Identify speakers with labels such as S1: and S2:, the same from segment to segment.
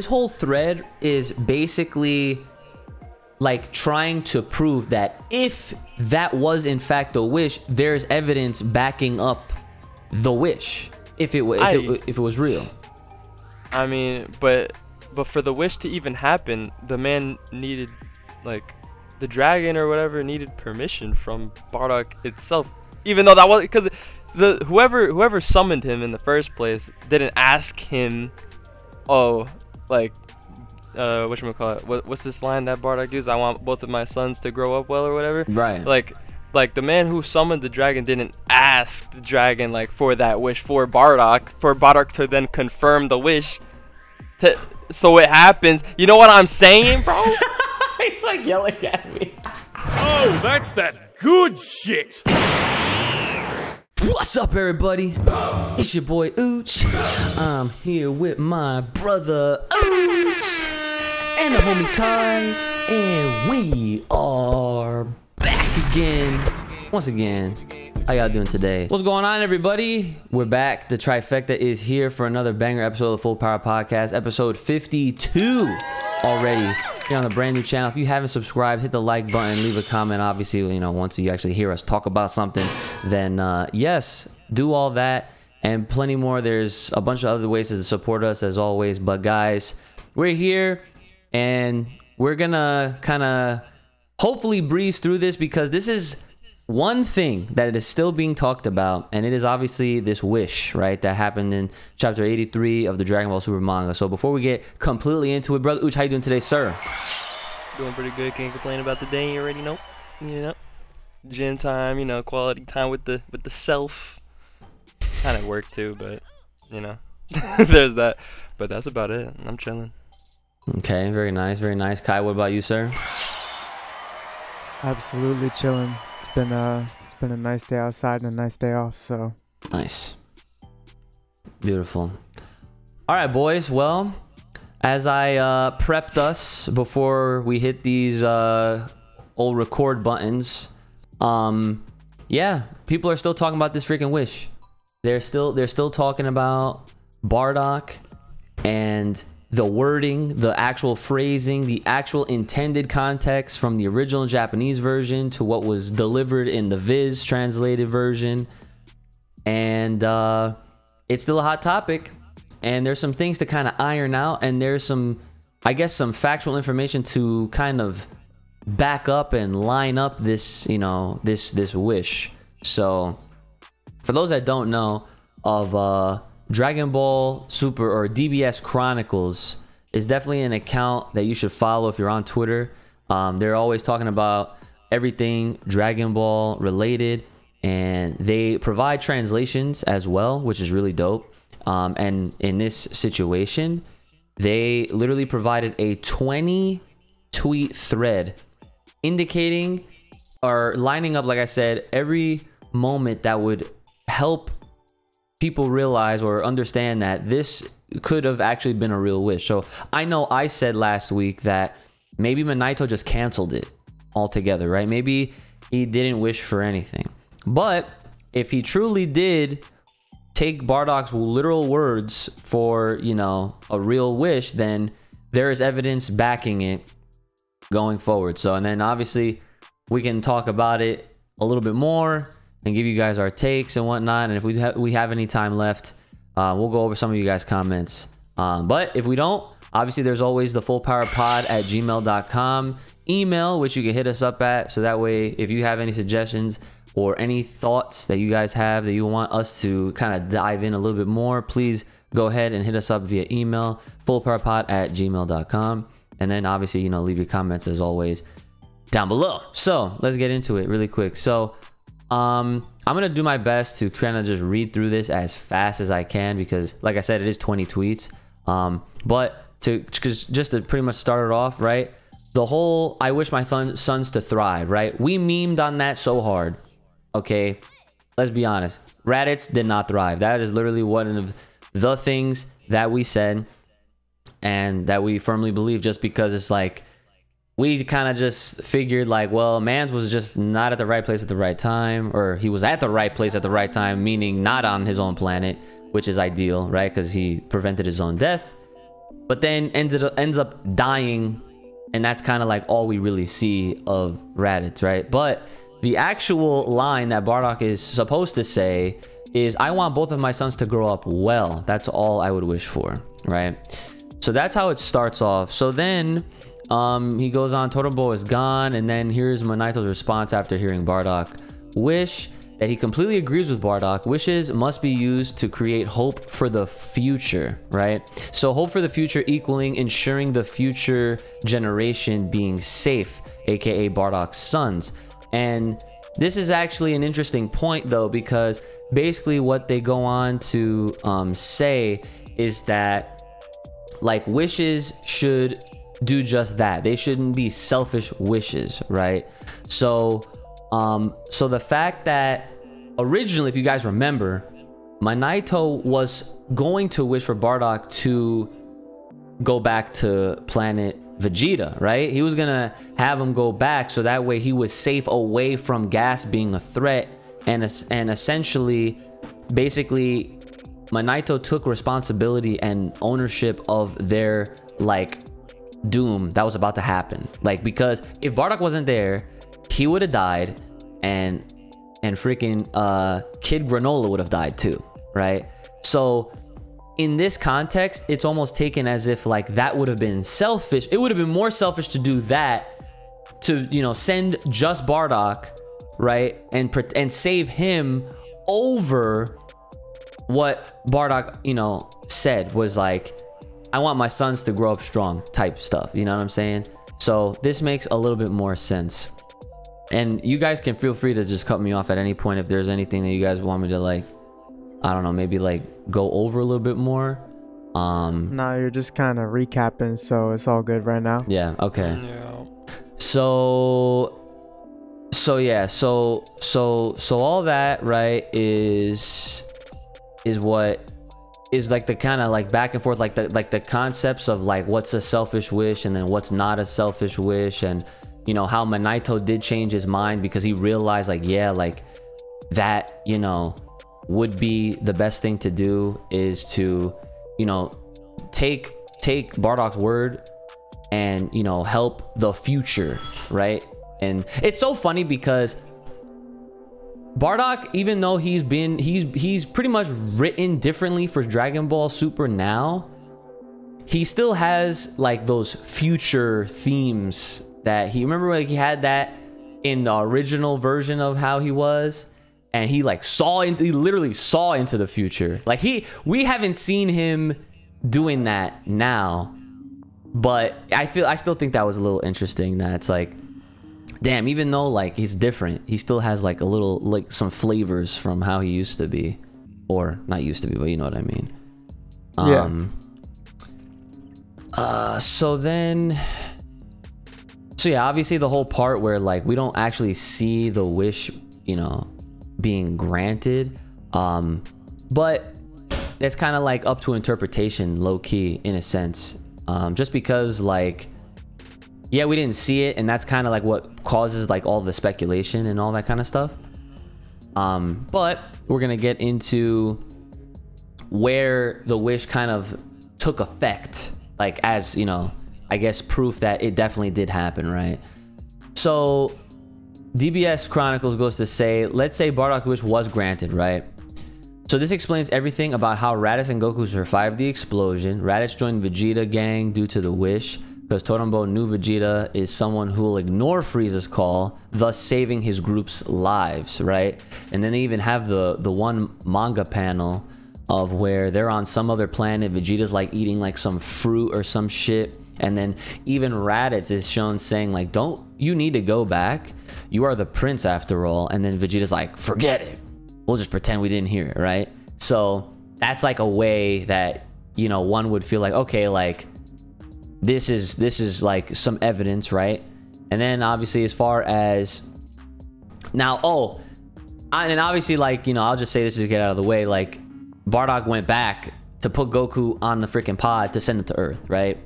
S1: whole thread is basically like trying to prove that if that was in fact a wish, there's evidence backing up the wish. If it was real.
S2: I mean, but for the wish to even happen, the man needed, like, the dragon or whatever needed permission from Bardock itself. Even though that was because whoever summoned him in the first place didn't ask him, oh, like, whatchamacallit, what's this line that Bardock used? I want both of my sons to grow up well or whatever.
S1: Right.
S2: Like the man who summoned the dragon didn't ask the dragon like for that wish for Bardock to then confirm the wish. So it happens. You know what I'm saying, bro?
S1: He's like yelling at me.
S3: Oh, that's that good shit.
S1: What's up, everybody? It's your boy Ooch. I'm here with my brother Ooch and the homie Kai, and we are back again. Once again, how y'all doing today? What's going on, everybody? We're back. The trifecta is here for another banger episode of the Full Power Podcast, episode 52 already. Here on the brand new channel. If you haven't subscribed, hit the like button, leave a comment. Obviously, you know, once you actually hear us talk about something, then yes, do all that and plenty more. There's a bunch of other ways to support us as always. But guys, we're here and we're gonna kind of hopefully breeze through this, because this is one thing that is still being talked about, and it is obviously this wish, right, that happened in chapter 83 of the Dragon Ball Super manga. So before we get completely into it, brother Ooch, how you doing today, sir?
S2: Doing pretty good. Can't complain about the day. You already know. You know, gym time. You know, quality time with the self. Kind of work too, but you know, there's that. But that's about it. I'm chilling.
S1: Okay, very nice, very nice. Kai, what about you, sir?
S4: Absolutely chilling. It's been a nice day outside and a nice day off, so
S1: nice. Beautiful. All right, boys. Well, as I prepped us before we hit these old record buttons, yeah, people are still talking about this freaking wish. They're still talking about Bardock and the wording, the actual phrasing, the actual intended context from the original Japanese version to what was delivered in the Viz translated version. And it's still a hot topic. And there's some things to kind of iron out. And there's some, I guess, some factual information to kind of back up and line up this, you know, this wish. So for those that don't know of Dragon Ball Super, or DBS Chronicles, is definitely an account that you should follow if you're on Twitter. They're always talking about everything Dragon Ball related, and they provide translations as well, which is really dope. And in this situation, they literally provided a 20 tweet thread indicating or lining up, like I said, every moment that would help people realize or understand that this could have actually been a real wish. So I know I said last week that maybe Minato just canceled it altogether, right? Maybe he didn't wish for anything. But if he truly did take Bardock's literal words for, you know, a real wish, then there is evidence backing it going forward. So, and then obviously we can talk about it a little bit more and give you guys our takes and whatnot. And if we have any time left, we'll go over some of you guys' comments. But if we don't, obviously there's always the fullpowerpod@gmail.com email, which you can hit us up at. So that way, if you have any suggestions or any thoughts that you guys have that you want us to kind of dive in a little bit more, please go ahead and hit us up via email, fullpowerpod@gmail.com. And then obviously, you know, leave your comments as always down below. So let's get into it really quick. So I'm gonna do my best to kind of just read through this as fast as I can, because like I said, it is 20 tweets. But just to pretty much start it off, right, the whole I wish my sons to thrive, right, we memed on that so hard. Okay, let's be honest, Raditz did not thrive. That is literally one of the things that we said and that we firmly believe, just because it's like we kind of just figured like, well, Mans was just not at the right place at the right time, or he was at the right place at the right time, meaning not on his own planet, which is ideal, right? Because he prevented his own death. but then ends up dying, and that's kind of like all we really see of Raditz, right? But the actual line that Bardock is supposed to say is, I want both of my sons to grow up well. That's all I would wish for, right? So that's how it starts off. So then he goes on, Totoro is gone, and then here's Monaito's response after hearing Bardock wish that he completely agrees with Bardock. Wishes must be used to create hope for the future, right? So hope for the future equaling ensuring the future generation being safe, aka Bardock's sons. And this is actually an interesting point though, because basically what they go on to say is that like wishes should do just that. They shouldn't be selfish wishes, right? So so the fact that originally, if you guys remember, Monaito was going to wish for Bardock to go back to planet Vegeta, right? He was gonna have him go back so that way he was safe away from Gas being a threat, and essentially, basically, Monaito took responsibility and ownership of their like doom that was about to happen. Like, because if Bardock wasn't there, he would have died, and freaking Kid Granola would have died too, right? So in this context, it's almost taken as if like that would have been selfish. It would have been more selfish to do that, to, you know, send just Bardock, right, and save him over what Bardock, you know, said was like, I want my sons to grow up strong type stuff, you know what I'm saying? So this makes a little bit more sense. And you guys can feel free to just cut me off at any point if there's anything that you guys want me to, like, I don't know, maybe like go over a little bit more.
S4: No, you're just kind of recapping, so it's all good right now.
S1: Yeah, okay.
S2: Yeah.
S1: So yeah, so all that, right, is what is like the kind of like back and forth, like the concepts of like what's a selfish wish and then what's not a selfish wish, and you know how Monaito did change his mind because he realized like, yeah, like that, you know, would be the best thing to do is to, you know, take Bardock's word and, you know, help the future, right? And it's so funny because Bardock, even though he's pretty much written differently for Dragon Ball Super now, he still has like those future themes that he, remember like he had that in the original version of how he was, and he like he literally saw into the future. Like we haven't seen him doing that now, but I still think that was a little interesting that it's like, damn, even though like he's different, he still has like a little, like some flavors from how he used to be, or not used to be, but you know what I mean. So yeah, obviously the whole part where like we don't actually see the wish, you know, being granted, but it's kind of like up to interpretation, low key, in a sense, just because like, yeah, we didn't see it, and that's kind of like what causes like all the speculation and all that kind of stuff. But we're gonna get into where the wish kind of took effect, like, as you know, I guess proof that it definitely did happen, right? So DBS Chronicles goes to say, let's say Bardock's wish was granted, right? So this explains everything about how Raditz and Goku survived the explosion. Raditz joined Vegeta gang due to the wish, because Totoro knew Vegeta is someone who will ignore Frieza's call, thus saving his group's lives, right? And then they even have the one manga panel of where they're on some other planet. Vegeta's like eating like some fruit or some shit, and then even Raditz is shown saying like, don't you need to go back? You are the prince after all. And then Vegeta's like, forget it, we'll just pretend we didn't hear it, right? So that's like a way that, you know, one would feel like, okay, like this is like some evidence, right? And then obviously as far as now, and obviously, like, you know, I'll just say this to get out of the way, like Bardock went back to put Goku on the freaking pod to send it to Earth, right?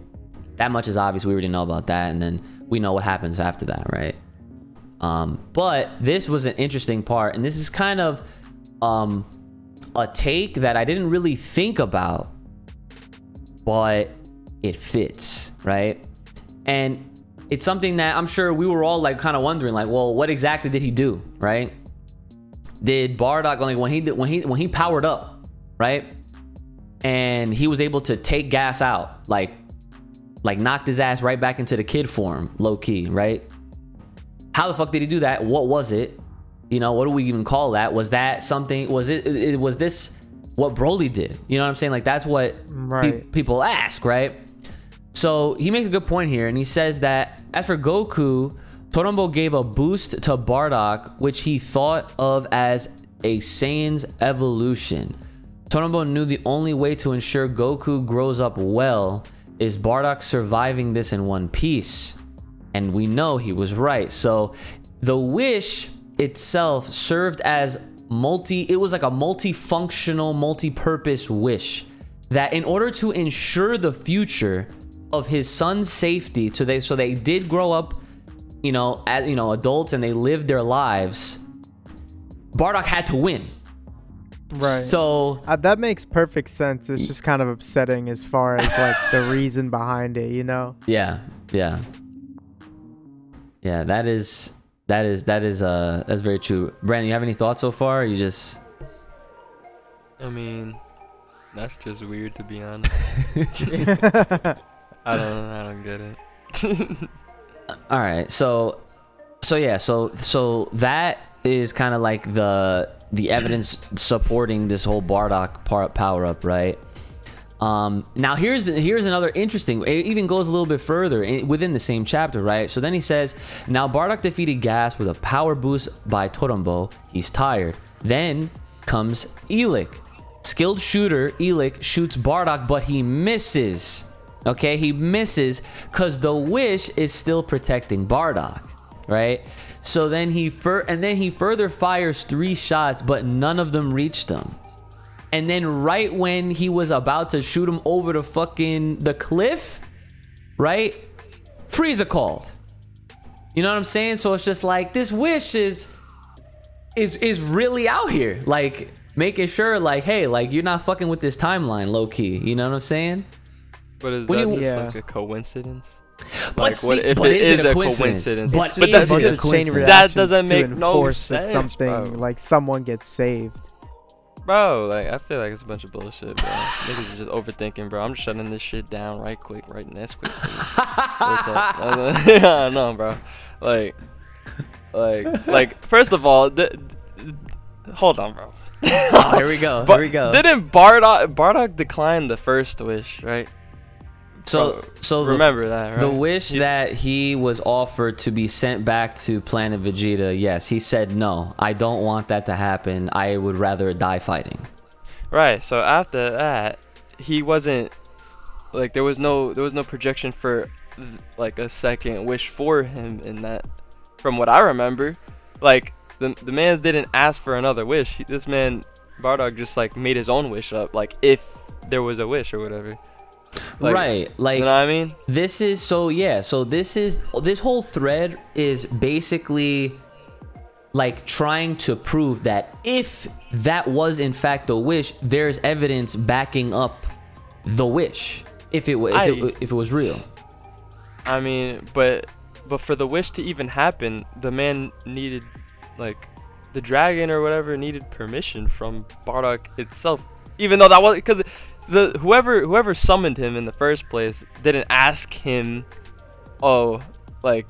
S1: That much is obvious. We already know about that, and then we know what happens after that, right? But this was an interesting part, and this is kind of a take that I didn't really think about, but it fits, right? And it's something that I'm sure we were all like kind of wondering, like, well, what exactly did he do, right? Did Bardock, like when he powered up, right, and he was able to take gas out, like knocked his ass right back into the kid form, low key, right? How the fuck did he do that? What was it? You know, what do we even call that? Was that something? Was this what Broly did? You know what I'm saying? Like, that's what people ask, right? So he makes a good point here, and he says that as for Goku, Torombo gave a boost to Bardock, which he thought of as a Saiyan's evolution. Torombo knew the only way to ensure Goku grows up well is Bardock surviving this in one piece. And we know he was right. So the wish itself served as it was like a multifunctional, multi-purpose wish that in order to ensure the future of his son's safety, so they did grow up, you know, as you know, adults, and they lived their lives, Bardock had to win.
S4: Right.
S1: So
S4: that makes perfect sense. It's just kind of upsetting as far as like the reason behind it, you know?
S1: Yeah. That's very true. Brandon, you have any thoughts so far? Or you just
S2: I mean, that's just weird, to be honest. I don't get it.
S1: all right. So that is kind of like the evidence supporting this whole Bardock power up, right? Now here's another interesting, it even goes a little bit further within the same chapter, right? So then he says, now Bardock defeated Gas with a power boost by Torombo. He's tired. Then comes Elik. Skilled shooter Elik shoots Bardock, but he misses. Okay, he misses because the wish is still protecting Bardock, right? So then he further fires 3 shots, but none of them reached him. And then right when he was about to shoot him over the cliff, right? Frieza called. You know what I'm saying? So it's just like this wish is really out here, like making sure, like, hey, like you're not fucking with this timeline, low key. You know what I'm saying?
S2: But is that just like a coincidence?
S1: But
S2: like, what if it is a coincidence?
S1: But
S2: that's
S1: a
S2: chain
S1: coincidence.
S2: That doesn't make no sense,
S4: something
S2: bro.
S4: Like someone gets saved.
S2: Bro, like, I feel like it's a bunch of bullshit, bro. Niggas are just overthinking, bro. I'm just shutting this shit down right next quick. I know, bro. Like, first of all, hold on, bro.
S1: Oh, here we go.
S2: Didn't Bardock decline the first wish, right?
S1: So
S2: remember that, right?
S1: The wish that he was offered to be sent back to Planet Vegeta, yes, he said no. I don't want that to happen. I would rather die fighting.
S2: Right. So after that, he wasn't like there was no projection for like a second wish for him in that. From what I remember, like the man didn't ask for another wish. This man Bardock just like made his own wish up, like if there was a wish or whatever. Like,
S1: right, like,
S2: you know what I mean?
S1: This whole thread is basically like trying to prove that if that was in fact a wish, there's evidence backing up the wish if it was real.
S2: I mean, but for the wish to even happen, the man needed, like, the dragon or whatever needed permission from Bardock itself, even though that was because whoever summoned him in the first place didn't ask him, oh, like,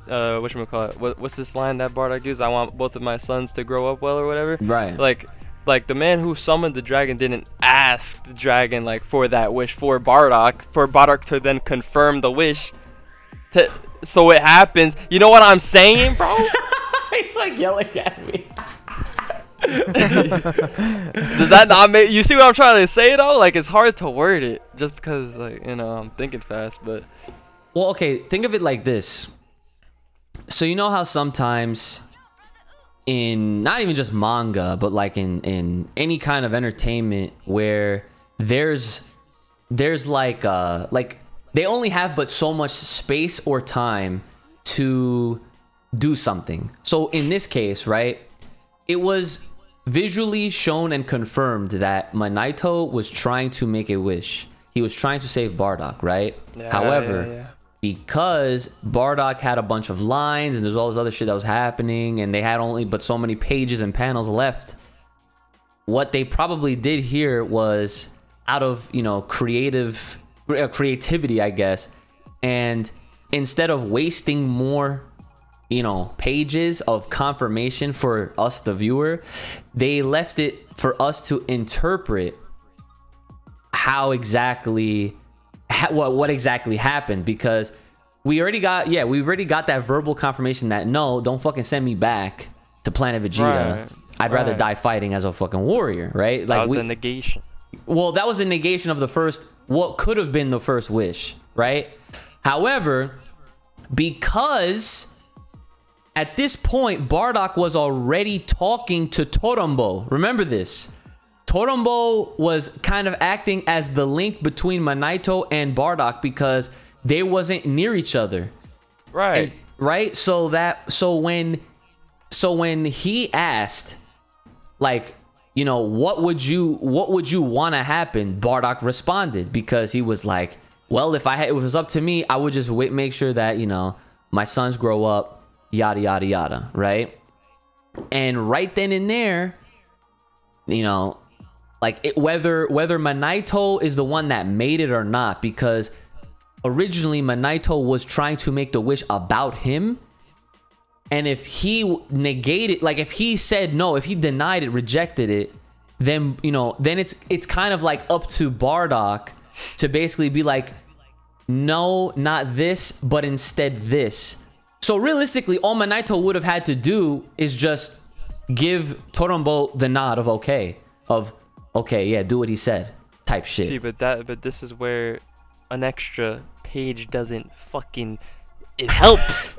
S2: whatchamacallit, what's this line that Bardock used? I want both of my sons to grow up well or whatever.
S1: Right.
S2: Like the man who summoned the dragon didn't ask the dragon like for that wish for Bardock to then confirm the wish. So it happens. You know what I'm saying, bro?
S1: He's like yelling at me.
S2: Does that not make you see what I'm trying to say though? Like, it's hard to word it just because, like, you know, I'm thinking fast, but
S1: well, okay, think of it like this. So you know how sometimes in not even just manga, but like in any kind of entertainment where there's like they only have but so much space or time to do something. So in this case, right, it was visually shown and confirmed that Minato was trying to make a wish. he was trying to save Bardock, right?
S2: Yeah,
S1: However,
S2: yeah.
S1: because Bardock had a bunch of lines and there's all this other shit that was happening, and they had only but so many pages and panels left, what they probably did here was out of, you know, creativity, I guess, and instead of wasting more, you know, pages of confirmation for us, the viewer, they left it for us to interpret how exactly what exactly happened, because we already got that verbal confirmation that no, don't fucking send me back to Planet Vegeta.
S2: Right,
S1: I'd rather die fighting as a fucking warrior, right?
S2: That
S1: Like
S2: was the negation.
S1: well, that was the negation of the first, what could have been the first wish, right? However, because at this point Bardock was already talking to Torombo. Remember this. Torombo was kind of acting as the link between Minato and Bardock because they wasn't near each other.
S2: Right.
S1: Right? So when he asked, like, you know, what would you want to happen? Bardock responded, because he was like, well, if it was up to me, I would just make sure that, you know, my sons grow up, yada yada yada, right? And right then and there, you know, like whether Minato is the one that made it or not, because originally Minato was trying to make the wish about him, and if he negated, like if he said no, if he denied it, rejected it, then, you know, then it's kind of like up to Bardock to basically be like, no, not this, but instead this. So realistically, all Minato would have had to do is just give Torombo the nod of okay, yeah, do what he said, type shit.
S2: See, but this is where an extra page doesn't fucking, it helps.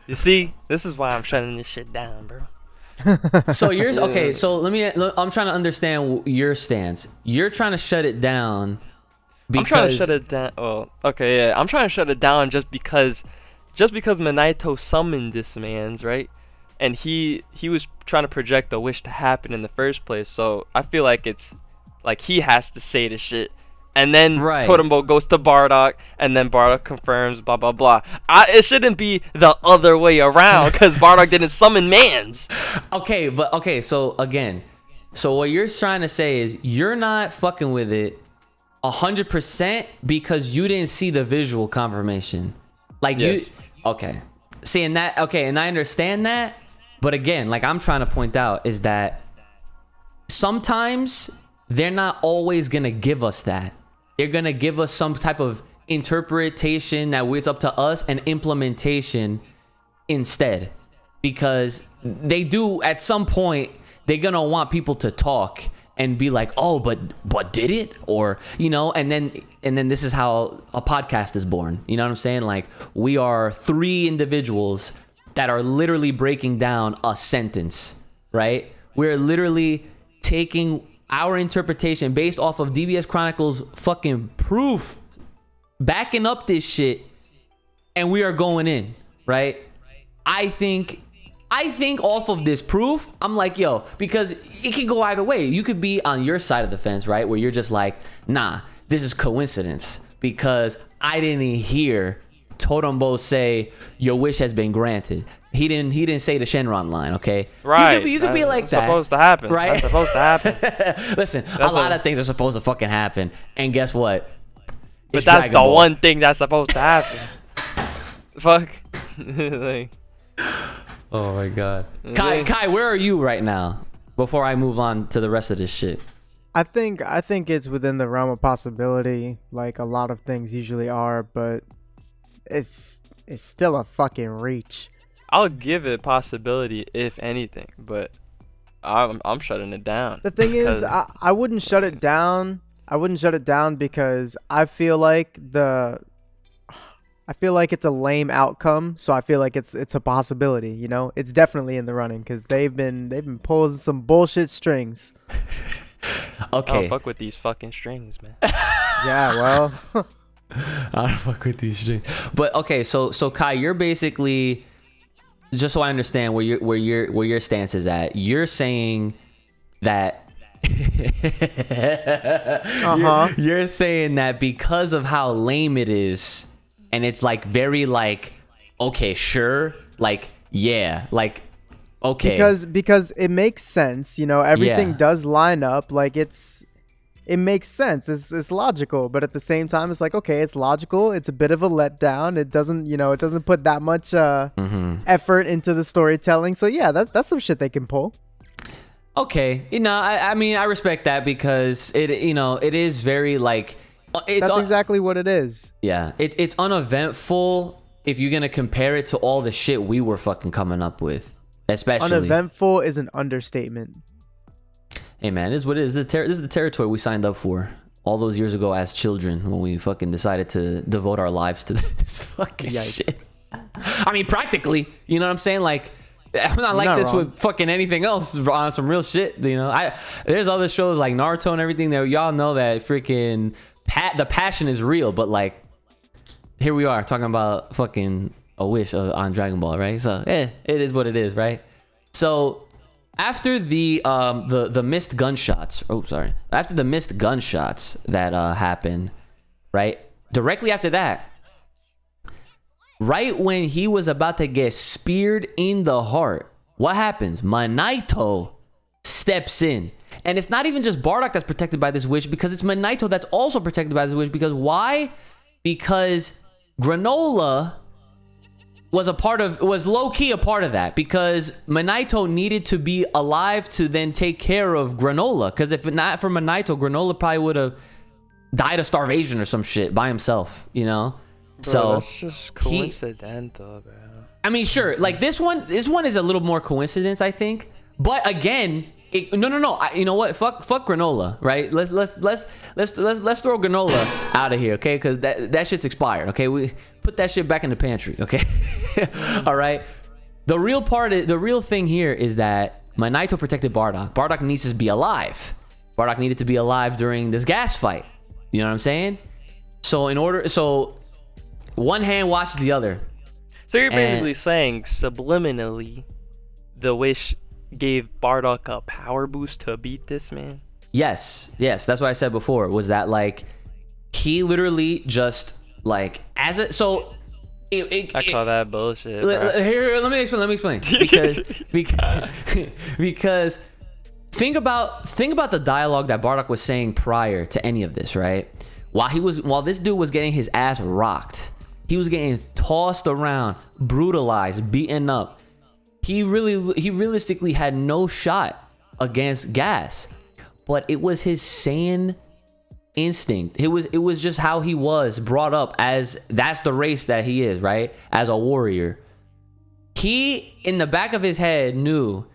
S2: You see, this is why I'm shutting this shit down, bro.
S1: So yours, okay, so I'm trying to understand your stance. You're trying to shut it down because...
S2: I'm trying to shut it down. Oh, okay, yeah. I'm trying to shut it down just because Minato summoned this man's, right? And he was trying to project the wish to happen in the first place. So I feel like it's like he has to say the shit. And then Torombo goes to Bardock, and then Bardock confirms, blah, blah, blah. It shouldn't be the other way around, because Bardock didn't summon mans.
S1: Okay, so again, so what you're trying to say is you're not fucking with it 100% because you didn't see the visual confirmation. Like,
S2: yes.
S1: Okay. Seeing that, okay, and I understand that, but again, like I'm trying to point out is that sometimes they're not always gonna give us that. They're gonna give us some type of interpretation that it's up to us, and implementation instead, because they do at some point. They're gonna want people to talk and be like, oh, but did it? Or, you know, and then this is how a podcast is born. You know what I'm saying? Like, we are 3 individuals that are literally breaking down a sentence, right? We're literally taking our interpretation based off of DBS Chronicles fucking proof, backing up this shit, and we are going in, right? I think off of this proof, I'm like, yo, because it could go either way. You could be on your side of the fence, right? Where you're just like, nah, this is coincidence because I didn't hear Torombo say your wish has been granted. He didn't say the Shenron line, okay?
S2: Right.
S1: You could be like that.
S2: Supposed to happen.
S1: Right?
S2: That's supposed to happen.
S1: Listen, a lot of things are supposed to fucking happen. And guess what?
S2: But that's the one thing that's supposed to happen. Fuck. Like,
S1: oh my god. Kai, where are you right now? Before I move on to the rest of this shit.
S4: I think it's within the realm of possibility, like a lot of things usually are, but it's still a fucking reach.
S2: I'll give it possibility if anything, but I'm shutting it down.
S4: The thing is, I wouldn't shut it down. I wouldn't shut it down because I feel like it's a lame outcome, so I feel like it's a possibility, you know? It's definitely in the running because they've been pulling some bullshit strings.
S1: Okay.
S2: I don't fuck with these fucking strings, man.
S4: Yeah, well,
S1: I don't fuck with these strings. But okay, so Kai, you're basically, just so I understand where your stance is at, you're saying that You're saying that because of how lame it is, and it's like very like, okay, sure, like yeah, like okay,
S4: because it makes sense, you know, everything
S1: Yeah.
S4: does line up, like it makes sense, it's logical, but at the same time it's like, okay, it's logical, it's a bit of a letdown, it doesn't, you know, it doesn't put that much effort into the storytelling, so yeah, that's some shit they can pull.
S1: okay, you know, I mean, I respect that because it, you know, it is very like,
S4: That's exactly what it is.
S1: yeah, it's uneventful if you're gonna compare it to all the shit we were fucking coming up with, especially.
S4: Uneventful is an understatement.
S1: Hey man, this is what it is. This is the territory we signed up for all those years ago as children when we fucking decided to devote our lives to this fucking
S4: Yikes.
S1: shit. I mean, practically, you know what I'm saying? Like, I'm not like
S4: not
S1: this
S4: wrong.
S1: with fucking anything else on some real shit. You know, there's other shows like Naruto and everything that y'all know that freaking the passion is real, but like, here we are talking about fucking a wish on Dragon Ball, right? So, it is what it is, right? So. After the missed gunshots, after the missed gunshots that happened, right? Directly after that, right when he was about to get speared in the heart, what happens? Minato steps in. And it's not even just Bardock that's protected by this wish, because it's Minato that's also protected by this wish. Because why? Because Granola was low-key a part of that, because Minato needed to be alive to then take care of Granola, because if not for Minato, Granola probably would have died of starvation or some shit by himself, you know.
S2: Bro,
S1: So
S2: that's just coincidental, bro.
S1: I mean, sure, like this one is a little more coincidence, I think, but again, no, you know what, fuck Granola, right? Let's throw Granola out of here, okay? Because that shit's expired, okay? We put that shit back in the pantry, okay? All right. The real thing here is that Minato protected Bardock. Bardock needs to be alive. Bardock needed to be alive during this gas fight. You know what I'm saying? So one hand washes the other.
S2: So you're basically saying subliminally, the wish gave Bardock a power boost to beat this man?
S1: Yes, that's what I said before, was that like he literally just like I
S2: call that bullshit, bro.
S1: Here, let me explain because think about the dialogue that Bardock was saying prior to any of this, right? While this dude was getting his ass rocked, he was getting tossed around, brutalized, beaten up. He realistically had no shot against Gas, but it was his Saiyan instinct. It was just how he was brought up, as that's the race that he is, right? As a warrior. He, in the back of his head, knew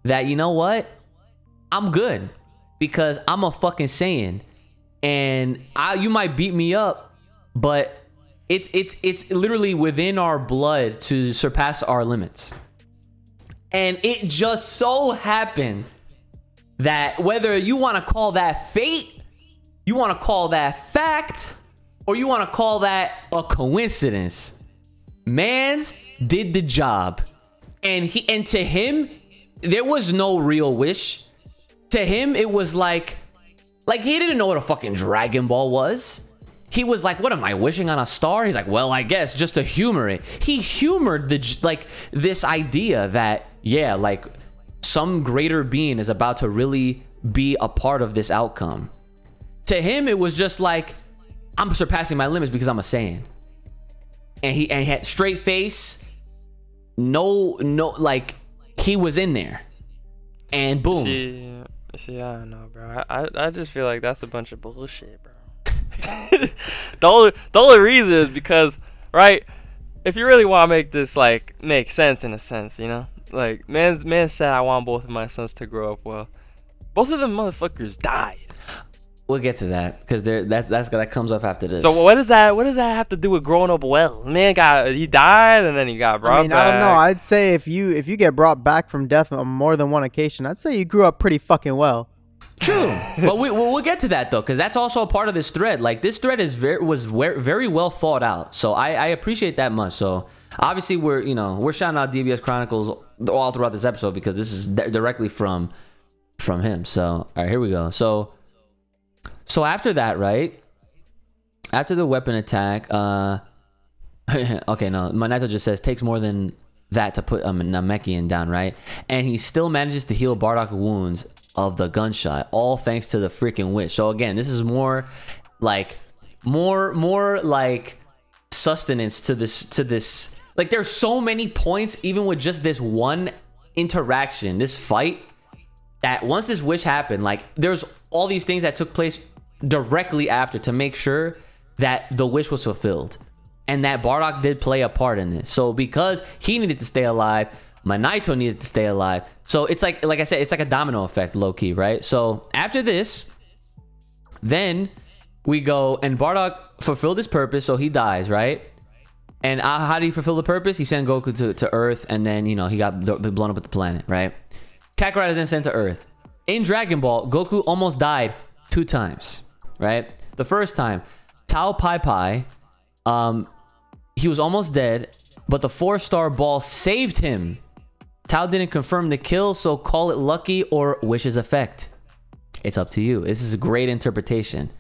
S1: that, you know what? I'm good because I'm a fucking Saiyan, and you might beat me up, but it's literally within our blood to surpass our limits. And it just so happened that whether you want to call that fate, you want to call that fact, or you want to call that a coincidence, Mans did the job. And to him, there was no real wish. To him, it was like he didn't know what a fucking Dragon Ball was. He was like, what am I wishing on a star? He's like, well, I guess just to humor it. He humored this idea that, yeah, like some greater being is about to really be a part of this outcome. To him, it was just like, I'm surpassing my limits because I'm a Saiyan. And he had straight face, no, like he was in there, and boom.
S2: See, I don't know, bro. I just feel like that's a bunch of bullshit, bro. the only reason is because, right, if you really want to make this like make sense in a sense, you know, like man said I want both of my sons to grow up well. Both of them motherfuckers died.
S1: We'll get to that because that comes up after this.
S2: So what does that have to do with growing up well? Man he died and then he got brought back.
S4: I don't know. I'd say if you get brought back from death on more than one occasion, I'd say you grew up pretty fucking well.
S1: True, but we'll get to that though, because that's also a part of this thread. Like this thread was very well thought out, so I appreciate that much. So obviously we're shouting out DBS Chronicles all throughout this episode because this is directly from from him. So, all right, here we go. So after that, right? After the weapon attack, okay, no, Minato just says takes more than that to put Namekian down, right? And he still manages to heal Bardock wounds of the gunshot, all thanks to the freaking wish. So again, this is more like sustenance to this. Like, there's so many points, even with just this one interaction, this fight, that once this wish happened, like, there's all these things that took place directly after to make sure that the wish was fulfilled, and that Bardock did play a part in this. So because he needed to stay alive, Minato needed to stay alive. So it's like I said, it's like a domino effect, low-key, right? So after this, then we go, and Bardock fulfilled his purpose, so he dies, right? And how did he fulfill the purpose? He sent Goku to Earth, and then, you know, he got blown up at the planet, right? Kakarot is then sent to Earth. In Dragon Ball, Goku almost died 2 times, right? The first time, Tao Pai Pai, he was almost dead, but the 4-star ball saved him. Tao didn't confirm the kill, so call it lucky or wish's effect. It's up to you. This is a great interpretation.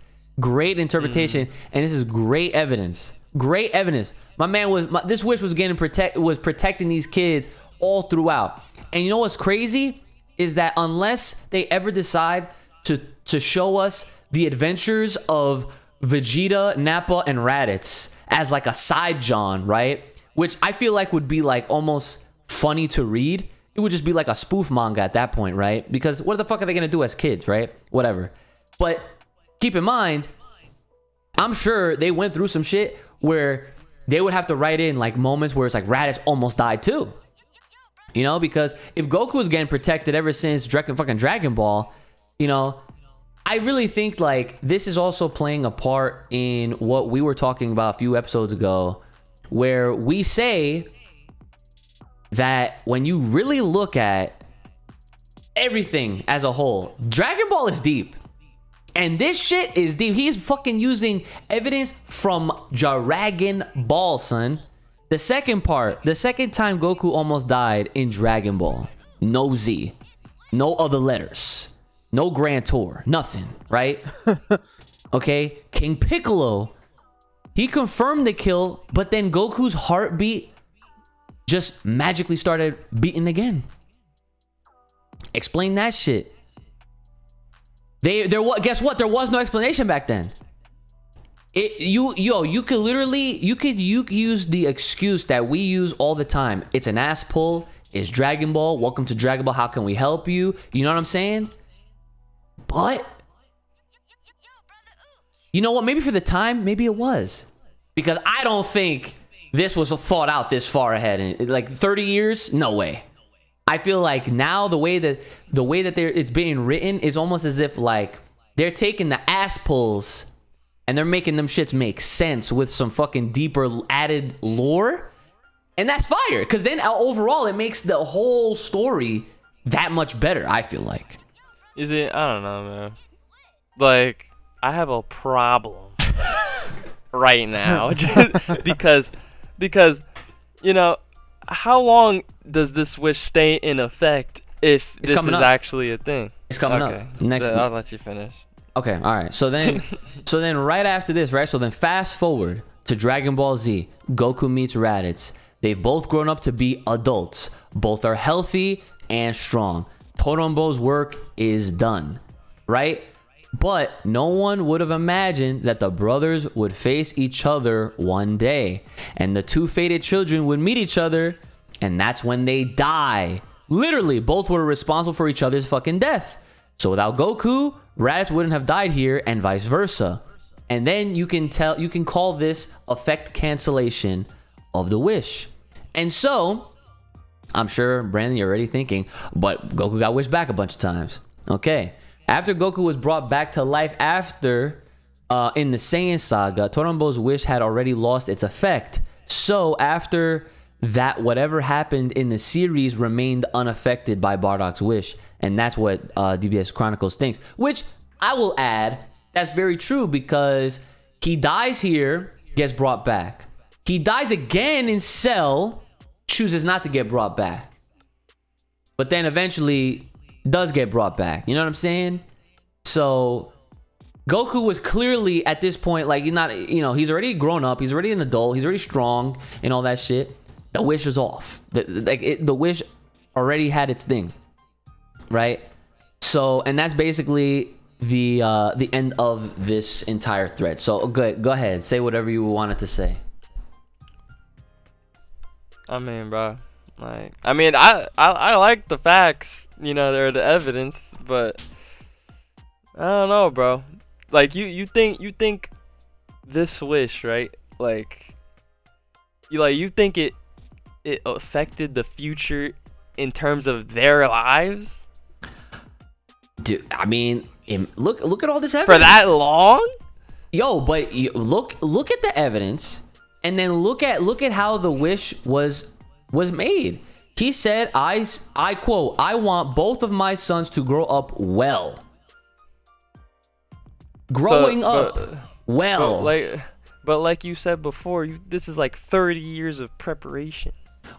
S1: Great interpretation, and this is great evidence. Great evidence. My man this wish was getting protecting these kids all throughout. And you know what's crazy is that unless they ever decide to show us the adventures of Vegeta, Nappa, and Raditz as like a side John, right? Which I feel like would be like almost funny to read. It would just be like a spoof manga at that point, right? Because what the fuck are they gonna do as kids, right? Whatever. But keep in mind, I'm sure they went through some shit where they would have to write in like moments where it's like Raditz almost died too. You know, because if Goku was getting protected ever since fucking Dragon Ball, you know, I really think like this is also playing a part in what we were talking about a few episodes ago, where we say that when you really look at everything as a whole, Dragon Ball is deep. And this shit is deep. He's fucking using evidence from Dragon Ball, son. The second part, the second time Goku almost died in Dragon Ball. No Z. No other letters. No Grand Tour. Nothing, right? Okay? King Piccolo, he confirmed the kill, but then Goku's heartbeat just magically started beating again. Explain that shit. Guess what? There was no explanation back then. You could literally use the excuse that we use all the time. It's an ass pull. It's Dragon Ball. Welcome to Dragon Ball. How can we help you? You know what I'm saying? But you know what? Maybe for the time, maybe it was, because I don't think this was thought out this far ahead. In like 30 years, no way. I feel like now the way that it's being written is almost as if like they're taking the ass pulls and they're making them shits make sense with some fucking deeper added lore. And that's fire, because then overall it makes the whole story that much better, I feel like.
S2: Is it? I don't know, man. Like, I have a problem right now because you know, how long does this wish stay in effect if this is actually a thing?
S1: It's coming up.
S2: Next, I'll let you finish.
S1: Okay, all right. So then right after this, right? So then fast forward to Dragon Ball Z. Goku meets Raditz. They've both grown up to be adults. Both are healthy and strong. Torombo's work is done, right? But no one would have imagined that the brothers would face each other one day, and the two fated children would meet each other, and that's when they die. Literally, both were responsible for each other's fucking death. So without Goku, Raditz wouldn't have died here, and vice versa. And then you can call this effect cancellation of the wish. And so, I'm sure, Brandon, you're already thinking, but Goku got wished back a bunch of times. Okay. After Goku was brought back to life in the Saiyan Saga, Torombo's wish had already lost its effect. So after that, whatever happened in the series remained unaffected by Bardock's wish. And that's what DBS Chronicles thinks. Which, I will add, that's very true, because he dies here, gets brought back. He dies again in Cell, chooses not to get brought back. But then eventually does get brought back. You know what I'm saying? So Goku was clearly at this point, like, he's already grown up, he's already an adult, he's already strong and all that shit. The wish was off. The wish already had its thing, right? So, and that's basically the end of this entire thread. So go ahead, say whatever you wanted to say.
S2: I mean, bro, like, I like the facts, they're the evidence, but I don't know, bro. Like, you think this wish, right? Like, you think it affected the future in terms of their lives?
S1: Dude, I mean, look at all this evidence
S2: For that long?
S1: Yo, but look at the evidence, and then look at how the wish was made. He said, I quote, "I want both of my sons to grow up well." Growing up well.
S2: But like you said before, this is like 30 years of preparation.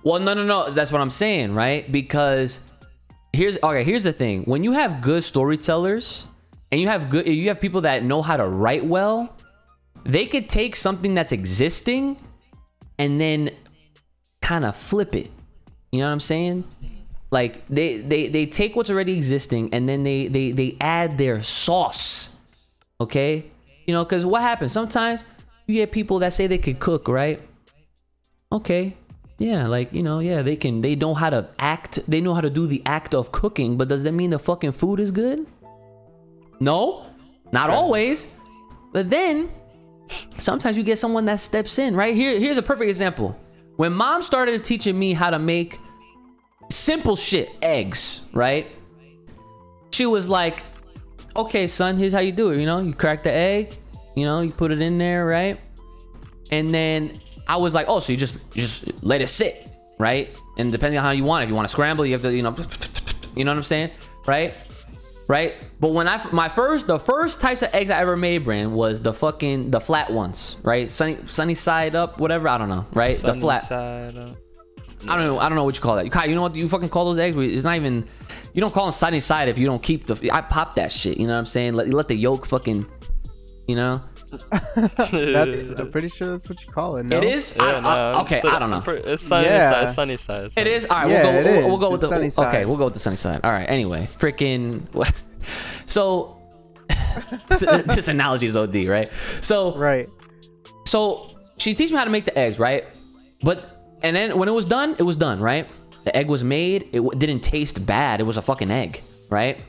S1: Well, no. That's what I'm saying, right? Because here's the thing. When you have good storytellers and you have people that know how to write well, they could take something that's existing and then kind of flip it. You know what I'm saying? Like they take what's already existing and then they add their sauce. Okay? Because what happens? Sometimes you get people that say they could cook, right? Okay. Yeah, like, yeah, they know how to act. They know how to do the act of cooking, but does that mean the fucking food is good? No, not always. But then sometimes you get someone that steps in, right? Here's a perfect example. When mom started teaching me how to make simple shit, eggs, right? She was like, "Okay, son, here's how you do it. You crack the egg, you put it in there, right?" And then I was like, "Oh, so you just let it sit, right? And depending on how you want it, if you want to scramble, you have to, you know what I'm saying, right? But when the first types of eggs I ever made, Brand, was the flat ones, right? Sunny side up, whatever, I don't know, right?
S2: Sunny
S1: the flat
S2: side up.
S1: I don't know what you call that. Kai, you know what you fucking call those eggs? It's not even, you don't call them sunny side if you don't keep I pop that shit, you know what I'm saying? Let the yolk fucking,
S4: I'm pretty sure that's what you call it. No?
S1: It is?
S2: Yeah,
S1: okay, I don't know.
S2: It's sunny side.
S1: It is? All right,
S4: Yeah,
S1: we'll go with
S4: it's
S1: the
S4: sunny side.
S1: Okay, we'll go with the sunny side. All right, anyway, freaking so this analogy is OD, right?
S4: Right.
S1: So she teach me how to make the eggs, right? And then when it was done, right? The egg was made, it didn't taste bad, it was a fucking egg, right?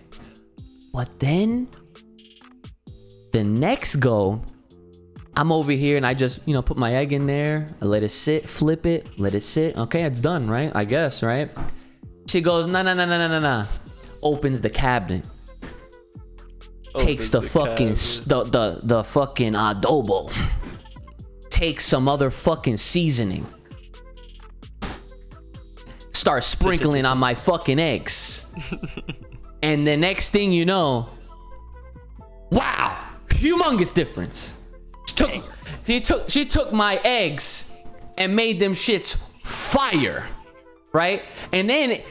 S1: But then the next go, I'm over here and I just, put my egg in there, I let it sit, flip it, let it sit. Okay, it's done, right? I guess, right? She goes, nah. Opens the cabinet. Takes the fucking the fucking adobo. Takes some other fucking seasoning. Start sprinkling on my fucking eggs. And the next thing you know, wow, humongous difference. She took my eggs and made them shits fire, right? And then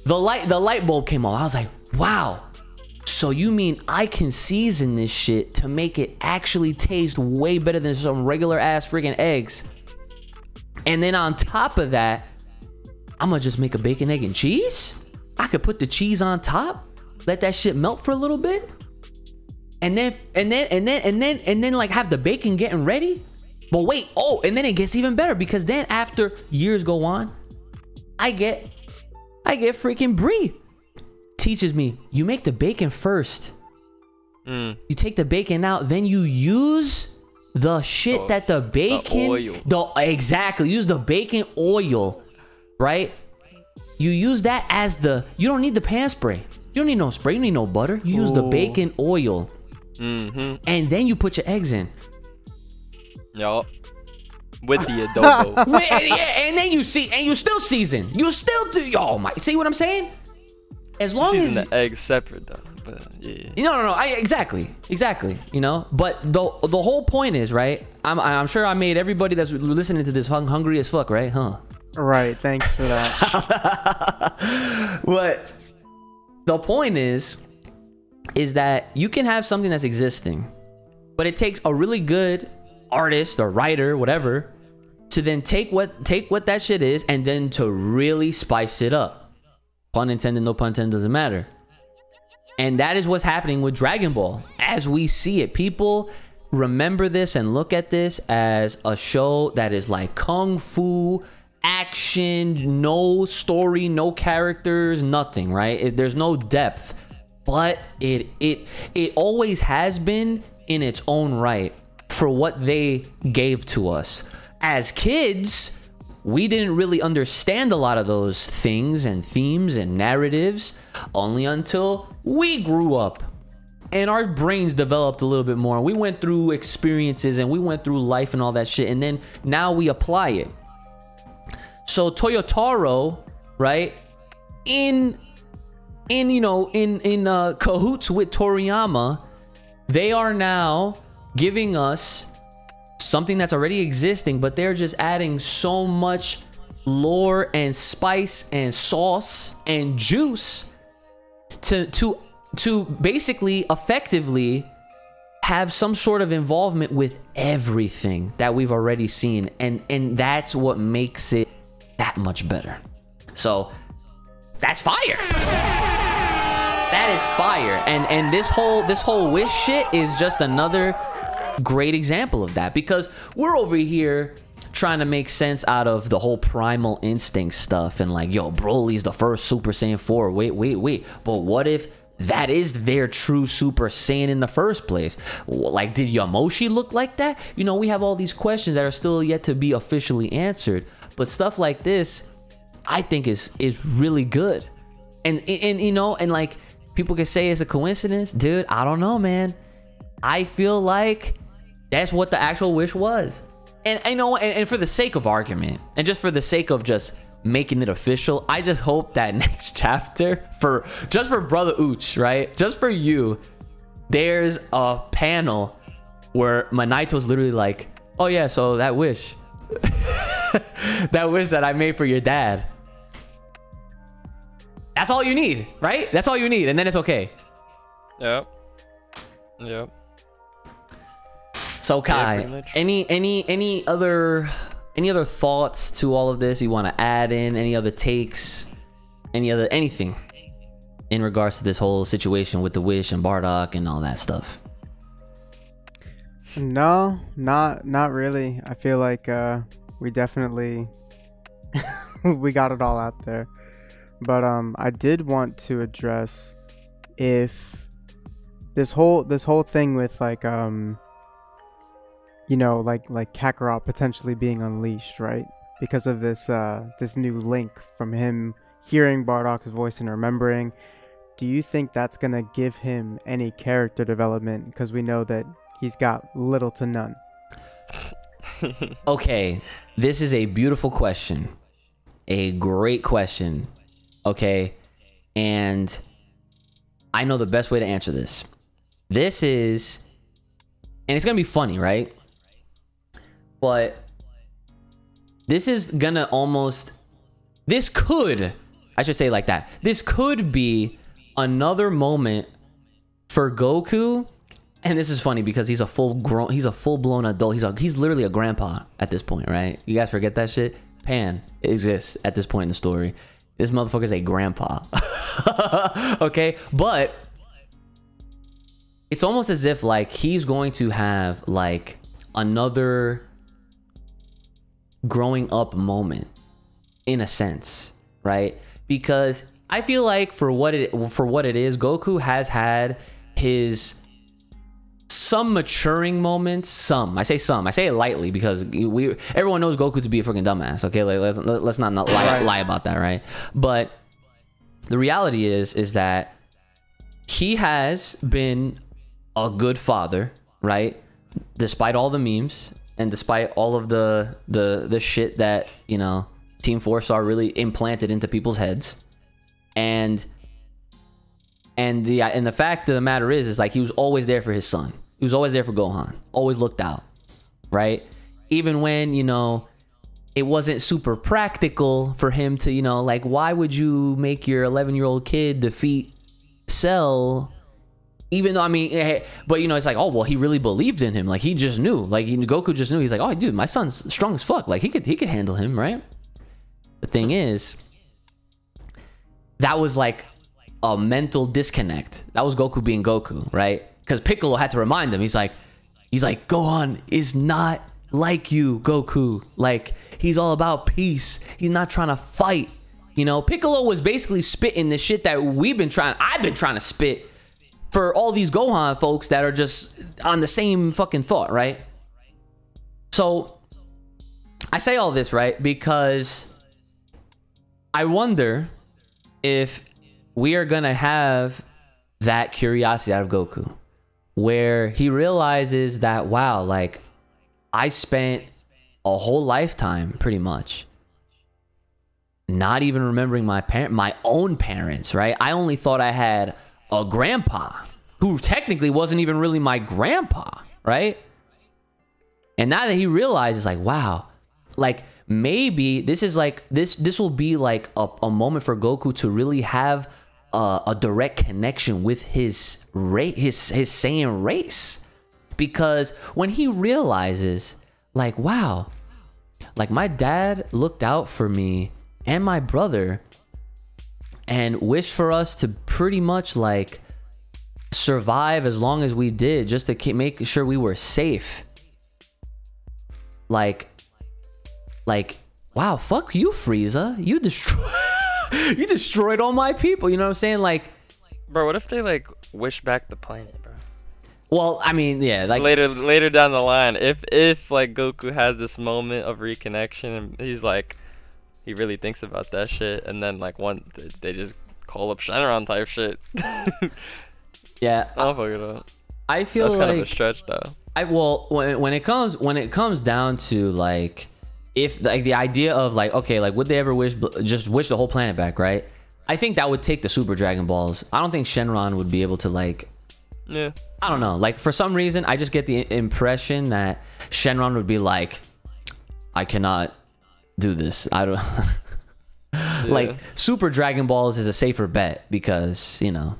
S1: the light bulb came on. I was like, wow. So you mean I can season this shit to make it actually taste way better than some regular ass freaking eggs? And then on top of that, I'm gonna just make a bacon, egg, and cheese? I could put the cheese on top, let that shit melt for a little bit, and then like have the bacon getting ready. But wait, and then it gets even better, because then after years go on, I get freaking Brie teaches me, you make the bacon first. You take the bacon out, then you use the shit that the bacon, exactly, use the bacon oil, right? You use that as you don't need the pan spray. You don't need no spray, you don't need no butter. You use the bacon oil. And then you put your eggs in.
S2: Yup. With the adobo.
S1: And then you still season. You still do. Oh my! See what I'm saying? As long as
S2: the eggs separate though. But yeah.
S1: No. Exactly. But the whole point is, right? I'm sure I made everybody that's listening to this hungry as fuck, right? Huh?
S4: Right. Thanks for that.
S1: But the point is that you can have something that's existing, but it takes a really good artist or writer, whatever, to then take what that shit is and then to really spice it up. Pun intended, no pun intended, doesn't matter. And that is what's happening with Dragon Ball as we see it. People remember this and look at this as a show that is like kung fu action, no story, no characters, nothing, right? There's no depth, but it always has been in its own right for what they gave to us. As kids, we didn't really understand a lot of those things and themes and narratives only until we grew up and our brains developed a little bit more. We went through experiences and we went through life and all that shit, and then now we apply it. So Toyotaro, right, in cahoots with Toriyama, they are now giving us something that's already existing, but they're just adding so much lore and spice and sauce and juice to basically effectively have some sort of involvement with everything that we've already seen, and that's what makes it that much better. So that's fire. That is fire. And this whole Wish shit is just another great example of that, because we're over here trying to make sense out of the whole Primal Instinct stuff and like, yo, Broly's the first Super Saiyan 4. Wait, but what if that is their true Super Saiyan in the first place? Like, did Yamoshi look like that? You know, we have all these questions that are still yet to be officially answered, but stuff like this I think is really good. And you know, and like, people can say it's a coincidence, dude. I don't know, man. I feel like that's what the actual wish was. And I know, and for the sake of argument, and just for the sake of just making it official, I just hope that next chapter, just for Brother Uch, right? Just for you, there's a panel where Manito's literally like, oh yeah, so that wish, that wish that I made for your dad. That's all you need, right? That's all you need, and then it's okay.
S2: Yep.
S1: So Kai,
S2: Yeah,
S1: any other thoughts to all of this you want to add in? Any other takes? Anything in regards to this whole situation with the Wish and Bardock and all that stuff?
S4: No, not really. I feel like we definitely we got it all out there. But I did want to address if this whole thing with like you know, like Kakarot potentially being unleashed, right? Because of this this new link from him hearing Bardock's voice and remembering. Do you think that's gonna give him any character development? Because we know that he's got little to none.
S1: Okay, this is a beautiful question, a great question. Okay, and I know the best way to answer this. This is, and it's gonna be funny, right? But this is gonna almost, this could, I should say it like that, this could be another moment for Goku. And this is funny because he's a full-blown adult. He's literally a grandpa at this point, right? You guys forget that shit? Pan exists at this point in the story. This motherfucker's a grandpa. Okay, but it's almost as if like he's going to have like another growing up moment in a sense, right? Because I feel like for what it is, Goku has had his some maturing moments. I say it lightly because everyone knows Goku to be a freaking dumbass. Okay, like, let's not lie about that, right? But the reality is that he has been a good father, right? Despite all the memes and despite all of the shit that, you know, Team 4 Star really implanted into people's heads. And the fact of the matter is like he was always there for his son. He was always there for Gohan. Always looked out, right? Even when, you know, it wasn't super practical for him to, you know, like, why would you make your 11-year-old kid defeat Cell, even though, I mean, but you know, it's like, oh well, he really believed in him. Like he just knew. Like Goku just knew. He's like, oh dude, my son's strong as fuck. Like he could handle him, right? The thing is, that was like a mental disconnect. That was Goku being Goku, right? Because Piccolo had to remind him. He's like, Gohan is not like you, Goku. Like he's all about peace. He's not trying to fight. You know, Piccolo was basically spitting the shit that I've been trying to spit for all these Gohan folks that are just on the same fucking thought, right? So I say all this, right? Because I wonder if we are gonna have that curiosity out of Goku, where he realizes that, wow, like I spent a whole lifetime pretty much not even remembering my own parents, right? I only thought I had a grandpa who technically wasn't even really my grandpa, right? And now that he realizes, like, wow, like maybe this is like this will be like a moment for Goku to really have a direct connection with his Saiyan race, because when he realizes, like, wow, like my dad looked out for me and my brother and wished for us to pretty much like survive as long as we did, just to make sure we were safe. Like, wow, fuck you, Frieza. You destroyed all my people. You know what I'm saying? Like,
S2: bro, what if they like wish back the planet, bro?
S1: Well, I mean, yeah, like
S2: later down the line, if like Goku has this moment of reconnection and he's like, he really thinks about that shit, and then like they just call up Shenron type shit.
S1: Yeah,
S2: I'll fuck it up.
S1: I feel
S2: that's
S1: like
S2: kind of a stretch though.
S1: Well, when it comes down to like, if like the idea of like, okay, like would they ever just wish the whole planet back, right? I think that would take the Super Dragon Balls. I don't think Shenron would be able to like,
S2: yeah, I
S1: don't know, like for some reason I just get the impression that Shenron would be like, I cannot do this. I don't yeah. Like Super Dragon Balls is a safer bet because, you know,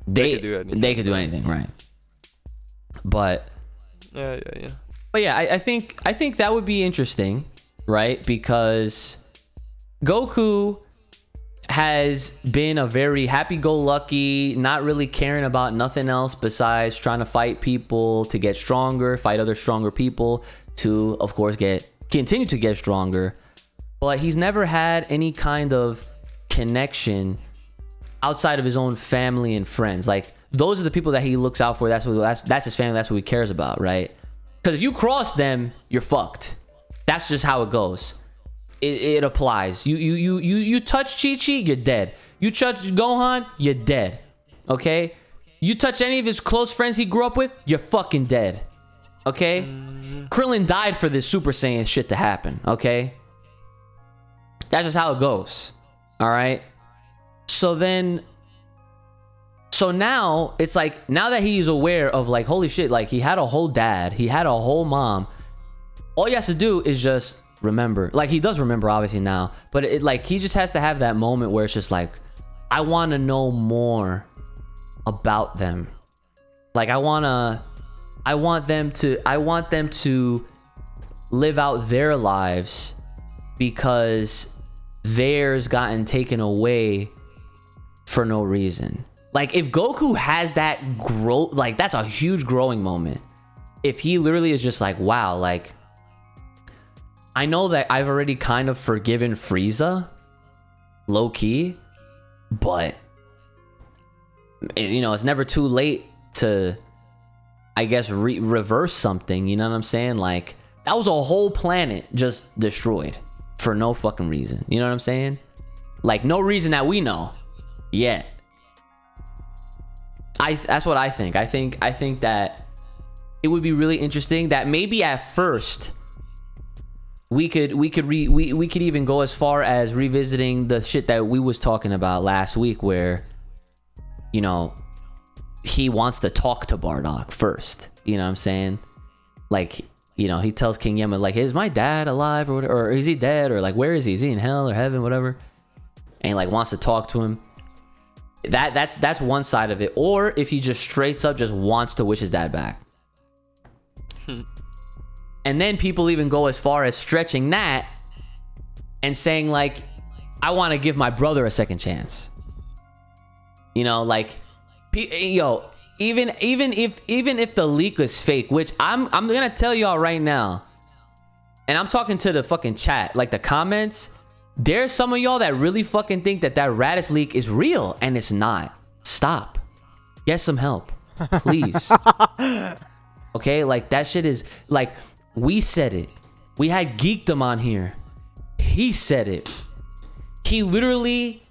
S1: they could do anything, right? But
S2: yeah.
S1: But yeah, I think that would be interesting, right? Because Goku has been a very happy-go-lucky, not really caring about nothing else besides trying to fight people to get stronger, fight other stronger people to, of course, continue to get stronger. But he's never had any kind of connection outside of his own family and friends. Like, those are the people that he looks out for. That's his family. That's what he cares about, right? Because if you cross them, you're fucked. That's just how it goes. It applies. You touch Chi-Chi, you're dead. You touch Gohan, you're dead. Okay? You touch any of his close friends he grew up with, you're fucking dead. Okay? Krillin died for this Super Saiyan shit to happen. Okay? That's just how it goes. Alright? So now, it's like, now that he's aware of like, holy shit, like he had a whole dad, he had a whole mom. All he has to do is just remember. Like, he does remember obviously now, but it like, he just has to have that moment where it's just like, I want to know more about them. Like, I want them to live out their lives because theirs gotten taken away for no reason. Like, if Goku has that growth, like, that's a huge growing moment. If he literally is just like, wow, like, I know that I've already kind of forgiven Frieza, low key, but you know, it's never too late to, I guess, reverse something. You know what I'm saying? Like, that was a whole planet just destroyed for no fucking reason. You know what I'm saying? Like, no reason that we know yet. That's what I think. I think that it would be really interesting that maybe at first we could even go as far as revisiting the shit that we was talking about last week, where, you know, he wants to talk to Bardock first. You know what I'm saying? Like, you know, he tells King Yama, like, is my dad alive or whatever, or is he dead, or like, where is he? Is he in hell or heaven, whatever? And he like wants to talk to him. That's one side of it. Or if he just straight up just wants to wish his dad back. And then people even go as far as stretching that and saying like, I want to give my brother a second chance. You know, like, yo, even if the leak is fake, which I'm gonna tell y'all right now, and I'm talking to the fucking chat, like the comments, there's some of y'all that really fucking think that Raditz leak is real, and it's not. Stop. Get some help, please. Okay, like that shit is like, we said it. We had Geekdom on here. He said it. He literally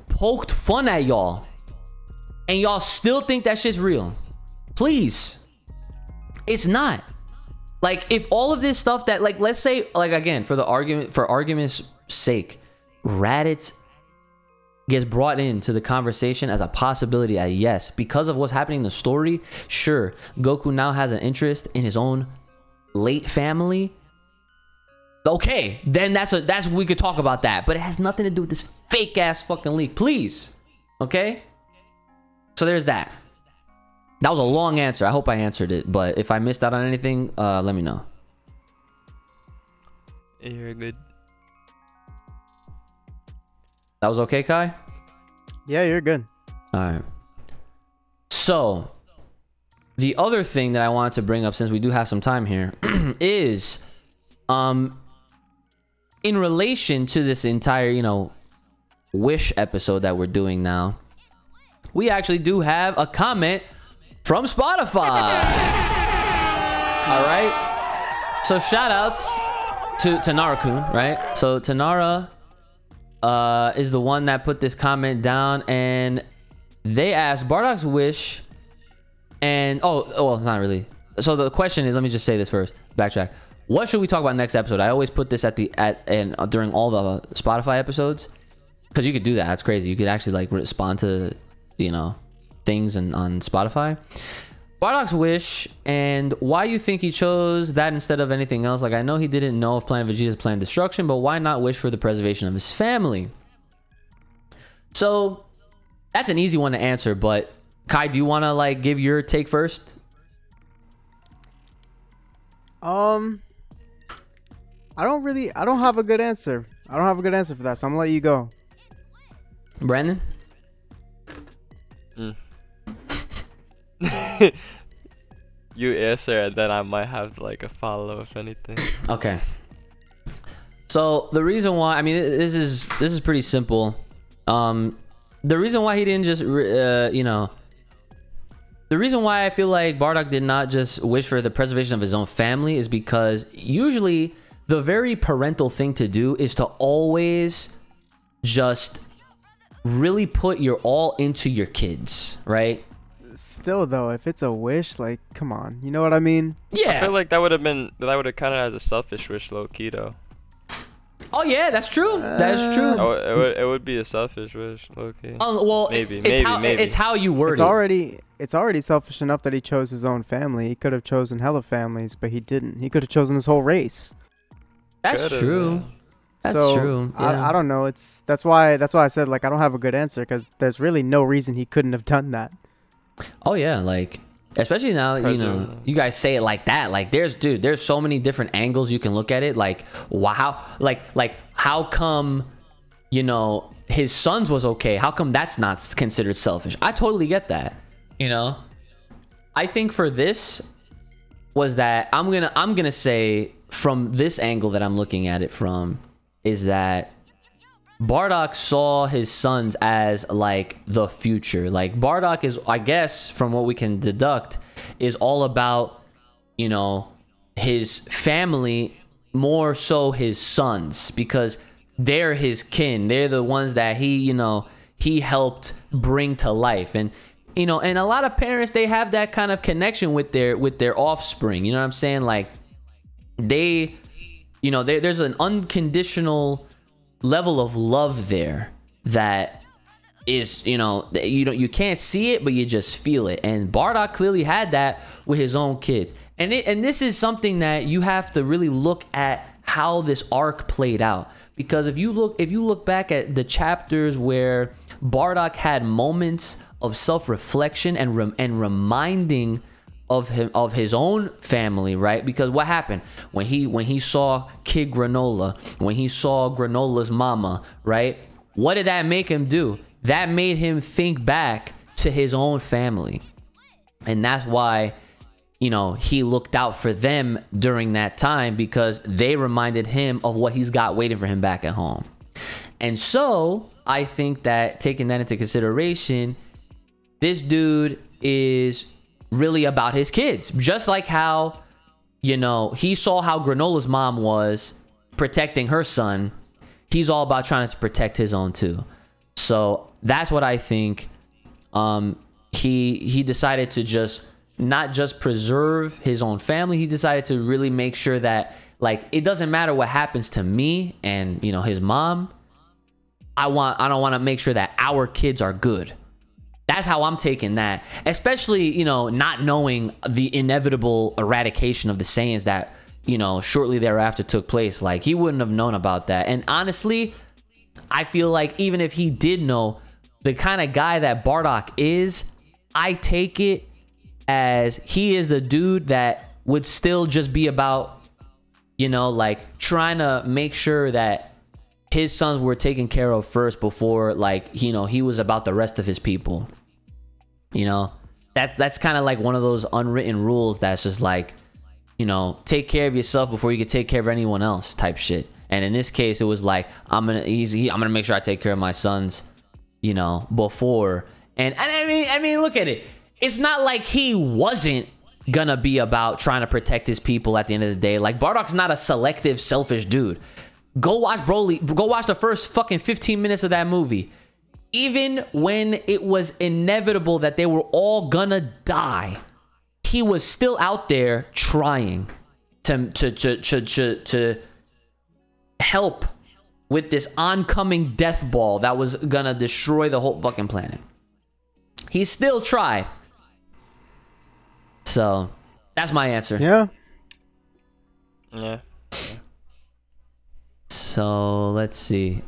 S1: poked fun at y'all, and y'all still think that shit's real. Please. It's not. Like, if all of this stuff that, like, let's say, like, again, for argument's sake, Raditz gets brought into the conversation as a possibility, yes, because of what's happening in the story. Sure, Goku now has an interest in his own late family. Okay, then that's we could talk about that, but it has nothing to do with this fake ass fucking leak, please. Okay, so there's that. That was a long answer. I hope I answered it, but if I missed out on anything, let me know.
S2: You're good.
S1: That was okay, Kai?
S4: Yeah, you're good.
S1: All right. So the other thing that I wanted to bring up, since we do have some time here, is in relation to this entire, you know, Wish episode that we're doing now, we actually do have a comment from Spotify. All right. So shout outs to Tanara-kun, right? So Tanara is the one that put this comment down, and they asked Bardock's wish, and well, it's not really. So the question is, let me just say this first, backtrack. What should we talk about next episode? I always put this during all the Spotify episodes, because you could do that. That's crazy. You could actually like respond to, you know, things on Spotify. Bardock's wish and why you think he chose that instead of anything else. Like, I know he didn't know of Planet Vegeta's planned destruction, but why not wish for the preservation of his family? So that's an easy one to answer, but Kai, do you want to like give your take first?
S4: I don't have a good answer. I don't have a good answer for that, so I'm gonna let you go.
S1: Brandon?
S2: You answer, and then I might have like a follow if anything.
S1: Okay. So the reason why, I mean, this is pretty simple. The reason why he didn't just, you know, the reason why I feel like Bardock did not just wish for the preservation of his own family is because usually the very parental thing to do is to always just really put your all into your kids, right?
S4: Still though, if it's a wish, like, come on, you know what I mean?
S1: Yeah.
S2: I feel like that would have counted as a selfish wish, low key though.
S1: Oh yeah, that's true. That's true.
S2: It would be a selfish wish, low key.
S1: Well,
S2: maybe.
S1: It's how you word it.
S4: It's already selfish enough that he chose his own family. He could have chosen hella families, but he didn't. He could have chosen his whole race.
S1: That's true. That's
S4: so,
S1: true. Yeah.
S4: I don't know. That's why I said like I don't have a good answer, because there's really no reason he couldn't have done that.
S1: Oh yeah, like especially now that, you know, you guys say it like that. Like there's so many different angles you can look at it. Like, wow, like how come, you know, his sons was okay? How come that's not considered selfish? I totally get that. You know, I think for this was that I'm gonna say from this angle that I'm looking at it from is that Bardock saw his sons as like the future. Like Bardock is, I guess, from what we can deduct, is all about, you know, his family, more so his sons, because they're his kin. They're the ones that he, you know, he helped bring to life. And, you know, and a lot of parents, they have that kind of connection with their offspring. You know what I'm saying? Like they, you know, there's an unconditional level of love there that is, you know, you can't see it, but you just feel it. And Bardock clearly had that with his own kids. And this is something that you have to really look at how this arc played out. Because if you look back at the chapters where Bardock had moments of self-reflection and reminding of his own family, right? Because what happened when he saw Kid Granola, when he saw Granola's mama, right? What did that make him do? That made him think back to his own family. And that's why, you know, he looked out for them during that time, because they reminded him of what he's got waiting for him back at home. And so I think that, taking that into consideration, this dude is really about his kids. Just like how, you know, he saw how Granola's mom was protecting her son. He's all about trying to protect his own too. So that's what I think. He decided to just not just preserve his own family. He decided to really make sure that, like, it doesn't matter what happens to me and, you know, his mom. I don't want to make sure that our kids are good. That's how I'm taking that. Especially, you know, not knowing the inevitable eradication of the Saiyans that, you know, shortly thereafter took place. Like, he wouldn't have known about that. And honestly, I feel like even if he did know, the kind of guy that Bardock is, I take it as he is the dude that would still just be about, you know, like, trying to make sure that his sons were taken care of first before, like, you know, he was about the rest of his people. You know, that's kind of like one of those unwritten rules that's just like, you know, take care of yourself before you can take care of anyone else type shit. And in this case, it was like, I'm gonna make sure I take care of my sons, you know, before. And I mean, look at it. It's not like he wasn't gonna be about trying to protect his people at the end of the day. Like, Bardock's not a selective, selfish dude. Go watch Broly. Go watch the first fucking 15 minutes of that movie. Even when it was inevitable that they were all gonna die, he was still out there trying to help with this oncoming death ball that was gonna destroy the whole fucking planet. He still tried. So that's my answer.
S4: Yeah.
S2: Yeah.
S1: So let's see.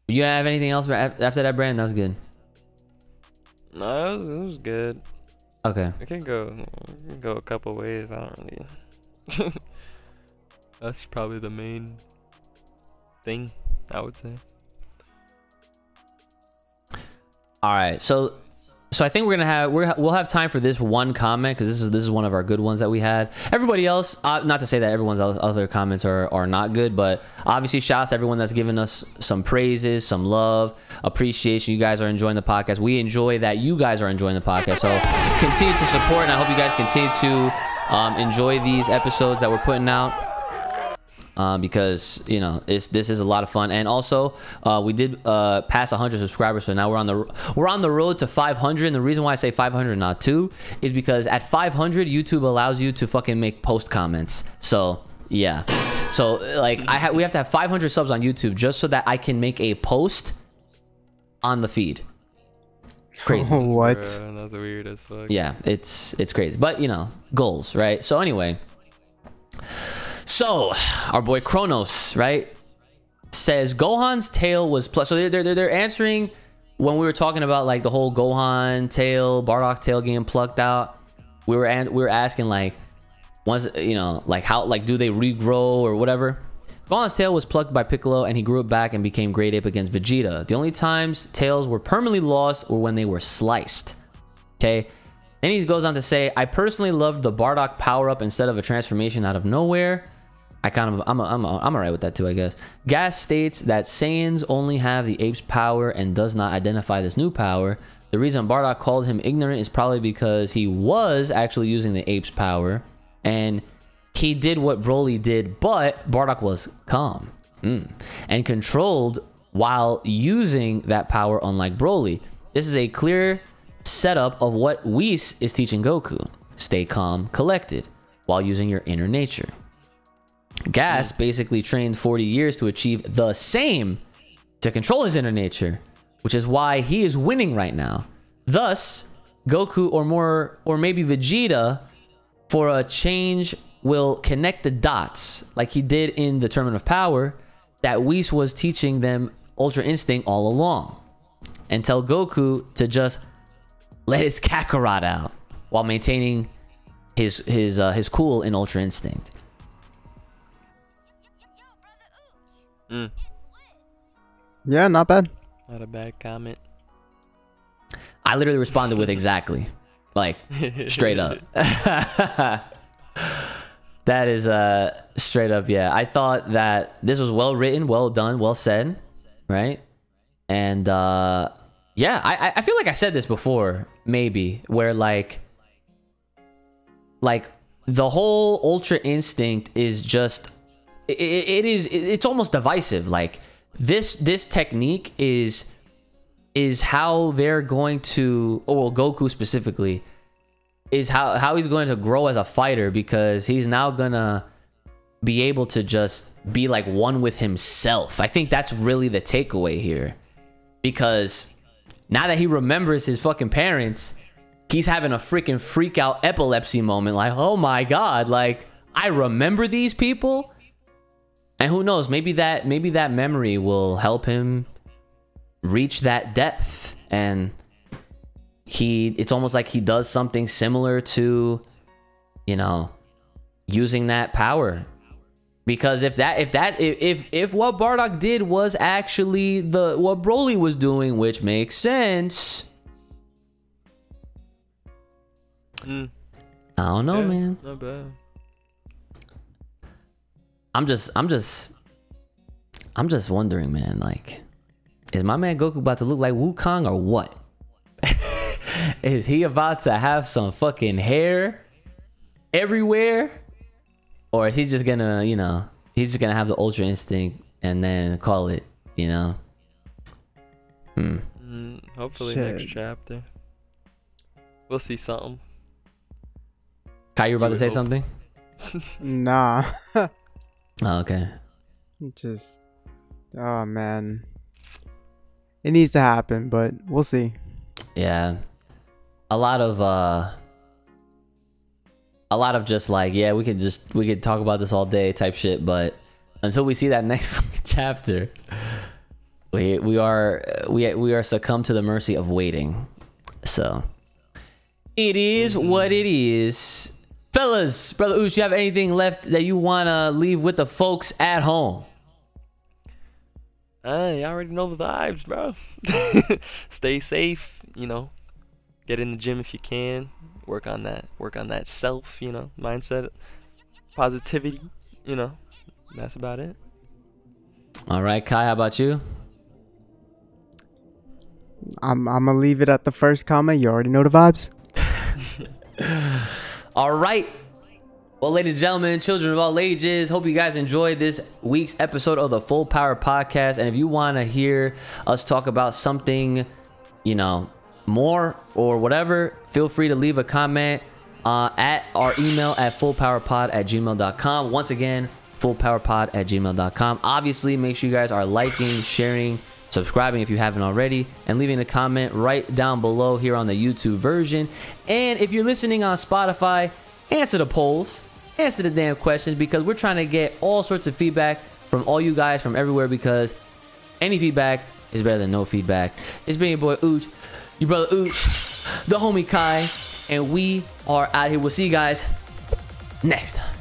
S1: You have anything else after that, Brandon? That was good.
S2: No, it was good.
S1: Okay.
S2: It can go a couple ways. I don't really. That's probably the main thing, I would say.
S1: All right. So I think we'll have time for this one comment, because this is one of our good ones that we had. Everybody else, not to say that everyone's other comments are not good, but obviously shouts to everyone that's given us some praises, some love, appreciation. You guys are enjoying the podcast. We enjoy that you guys are enjoying the podcast. So continue to support, and I hope you guys continue to enjoy these episodes that we're putting out. Because, you know, this is a lot of fun. And also, we did pass 100 subscribers, so now we're on the road to 500. And the reason why I say 500, not 2, is because at 500, YouTube allows you to fucking make post comments. So yeah, so like we have to have 500 subs on YouTube just so that I can make a post on the feed. Crazy.
S4: What?
S2: Bro, that's weird as fuck.
S1: Yeah, it's crazy, but you know, goals, right? So anyway. So, our boy Kronos, right, says Gohan's tail was plus. So they're answering when we were talking about like the whole Gohan tail, Bardock tail getting plucked out. We were asking like, once, you know, like how, like, do they regrow or whatever? Gohan's tail was plucked by Piccolo, and he grew it back and became Great Ape against Vegeta. The only times tails were permanently lost were when they were sliced. Okay. Then he goes on to say, I personally loved the Bardock power up instead of a transformation out of nowhere. I'm alright with that too, I guess. Gas states that Saiyans only have the ape's power and does not identify this new power. The reason Bardock called him ignorant is probably because he was actually using the ape's power, and he did what Broly did, but Bardock was calm and controlled while using that power, unlike Broly. This is a clear setup of what Whis is teaching Goku. Stay calm, collected, while using your inner nature. Gas basically trained 40 years to achieve the same, to control his inner nature, which is why he is winning right now. Thus, Goku or maybe Vegeta, for a change will connect the dots like he did in the Tournament of Power, that Whis was teaching them Ultra Instinct all along, and tell Goku to just let his Kakarot out while maintaining his cool in Ultra Instinct.
S4: Yeah, not bad.
S2: Not a bad comment.
S1: I literally responded with exactly, like straight up. That is straight up. Yeah, I thought that this was well written, well done, well said, right? And yeah, I feel like I said this before, maybe, where like the whole Ultra Instinct is just it's almost divisive. Like this technique is how they're going to, well, Goku specifically, is how he's going to grow as a fighter, because he's now gonna be able to just be like one with himself. I think that's really the takeaway here, because now that he remembers his fucking parents, he's having a freaking freak out epilepsy moment, like, oh my god, like I remember these people. And who knows, maybe that memory will help him reach that depth, and it's almost like he does something similar to, you know, using that power. Because if what Bardock did was actually what Broly was doing, which makes sense, I don't know, man.
S2: Not bad.
S1: I'm just wondering, man, like, is my man Goku about to look like Wukong or what? Is he about to have some fucking hair everywhere? Or is he just gonna, you know, he's just gonna have the Ultra Instinct and then call it, you know?
S2: Hopefully
S4: Shit.
S2: next chapter. We'll see something.
S1: Kai, you were about to say
S2: hope.
S1: something?
S4: Nah.
S1: Oh, okay.
S4: Just, oh man, it needs to happen, but we'll see.
S1: Yeah, a lot of just like, yeah, we could talk about this all day type shit, but until we see that next fucking chapter, we are succumbed to the mercy of waiting. So it is what it is. Fellas, Brother Oosh, you have anything left that you want to leave with the folks at home?
S2: You already know the vibes, bro. Stay safe, you know. Get in the gym if you can. Work on that self, you know, mindset, positivity, you know. That's about it.
S1: All right, Kai, how about you?
S4: I'm gonna leave it at the first comment. You already know the vibes.
S1: All right. Well, ladies and gentlemen, children of all ages, hope you guys enjoyed this week's episode of the Full Power Podcast. And if you want to hear us talk about something, you know, more or whatever, feel free to leave a comment at our email at fullpowerpod@gmail.com. Once again, fullpowerpod@gmail.com. Obviously, make sure you guys are liking, sharing, subscribing if you haven't already, and leaving a comment right down below here on the YouTube version. And if you're listening on Spotify, answer the polls, answer the damn questions, because we're trying to get all sorts of feedback from all you guys from everywhere, because any feedback is better than no feedback. It's been your boy Ooch, your brother Ooch, the homie Kai, and we are out here. We'll see you guys next time.